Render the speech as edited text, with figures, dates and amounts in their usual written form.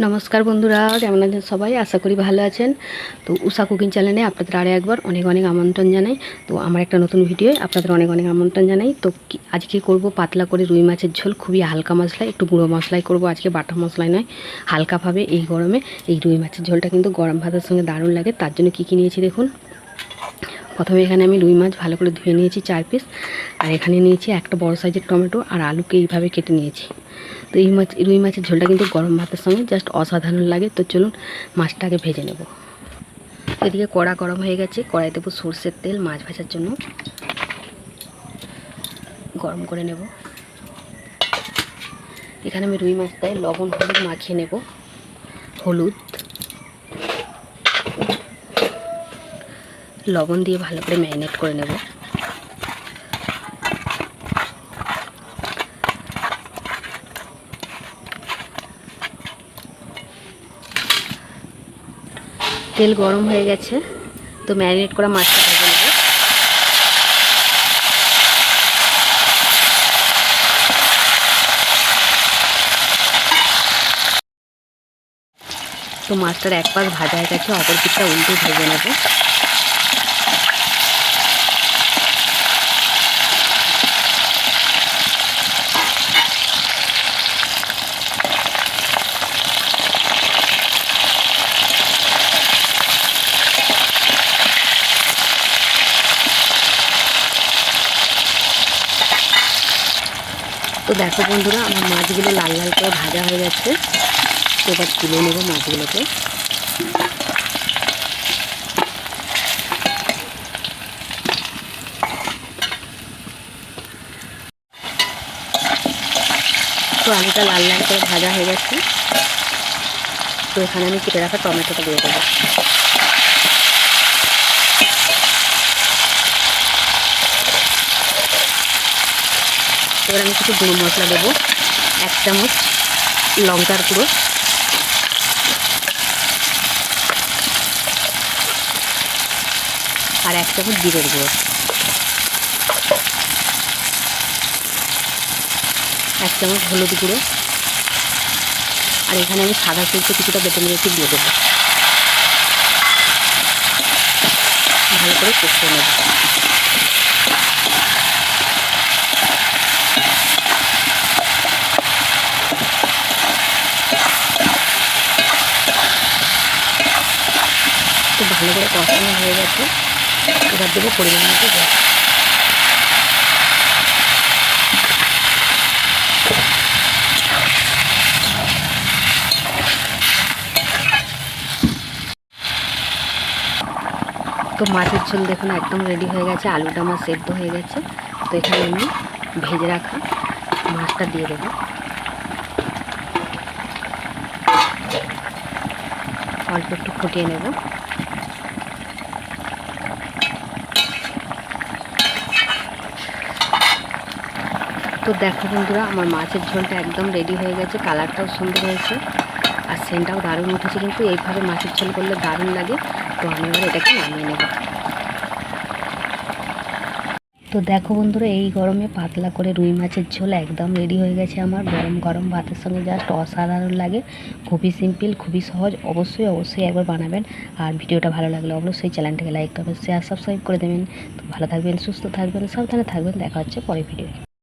নমস্কার বন্ধুরা, কেমন আছেন সবাই? আশা করি ভালো আছেন। তো উষা কুকিং চ্যানেলে আপনাদের আরও একবার অনেক অনেক আমন্ত্রণ জানাই। তো আমার একটা নতুন ভিডিওয় আপনাদের অনেক অনেক আমন্ত্রণ জানাই। তো আজকে করব পাতলা করে রুই মাছের ঝোল, খুবই হালকা মশলায়, একটু গুঁড়ো মশলায় করব আজকে, বাটা মশলায় নয়। হালকাভাবে এই গরমে এই রুই মাছের ঝোলটা কিন্তু গরম ভাতের সঙ্গে দারুণ লাগে। তার জন্য কী নিয়েছি দেখুন। প্রথমে এখানে আমি রুই মাছ ভালো করে ধুয়ে নিয়েছি 4 পিস, আর এখানে নিয়েছি একটা বড় সাইজের টমেটো, আর আলুকে এইভাবে কেটে নিয়েছি। তো এই রুই মাছের ঝোলটা কিন্তু গরম ভাতের সঙ্গে জাস্ট অসাধারণ লাগে। তো চলুন মাছটা আগে ভেজে নেব। এদিকে কড়া গরম হয়ে গেছে, কড়াই দেবো সরষের তেল মাছ ভাজার জন্য, গরম করে নেব। এখানে আমি রুই মাছটায় লবণ হলুদ মাখিয়ে নেব। হলুদ লবণ দিয়ে ভালো করে ম্যারিনেট করে নেব। তেল গরম হয়ে গেছে, তো ম্যারিনেট করা মাছটা ভেজে নেব। তো মাছটার এক পাশ ভাজা হয়ে গেছে, অপর পিঠটা উল্টে ভেজে নেব। তো দেখো বন্ধুরা, আমার মাছগুলো লাল লাল করে ভাজা হয়ে গেছে। এবার তুলে নেব মাছগুলোকে। তো আলুটা লাল লাল করে ভাজা হয়ে গেছে। তো এখানে আমি কেটে রাখা টমেটোটা দিয়ে দেবো। এবার আমি কিছু গুঁড়ো মশলা দেবো। 1 চামচ লঙ্কার গুঁড়ো, আর 1 চামচ জিরের গুঁড়ো, 1 চামচ হলুদ গুঁড়ো, আর এখানে আমি সাদা সরষে কিছুটা বেটে নিয়েছি দিয়ে দেবো। ভালো করে কষিয়ে নেব। তো ভালো করে কষানো হয়ে গেছে, এবার দেবো পরিমাণ মতো জল। তো মাছের ঝোল দেখুন একদম রেডি হয়ে গেছে, আলুটা আমার সেদ্ধ হয়ে গেছে। তো এখানে আমি ভেজে রাখা মাছটা দিয়ে দেবো। অল্প একটু ফুটিয়ে নেব। তো দেখো বন্ধুরা, আমার মাছের ঝোলটা একদম রেডি হয়ে গেছে, কালারটাও সুন্দর হয়েছে, আর সেন্টটাও দারুণ উঠেছে। কিন্তু এইভাবে মাছের ঝোল করলে দারুণ লাগে। তো আমি এবার এটাকে নামিয়ে নেব। তো দেখো বন্ধুরা, এই গরমে পাতলা করে রুই মাছের ঝোল একদম রেডি হয়ে গেছে আমার। গরম গরম ভাতের সঙ্গে জাস্ট অসাধারণ লাগে। খুবই সিম্পল, খুবই সহজ। অবশ্যই একবার বানাবেন। আর ভিডিওটা ভালো লাগলে অবশ্যই চ্যানেলটাকে লাইক করবেন, শেয়ার, সাবস্ক্রাইব করে দেবেন। তো ভালো থাকবেন, সুস্থ থাকবেন, সাবধানে থাকবেন। দেখা হচ্ছে পরের ভিডিও।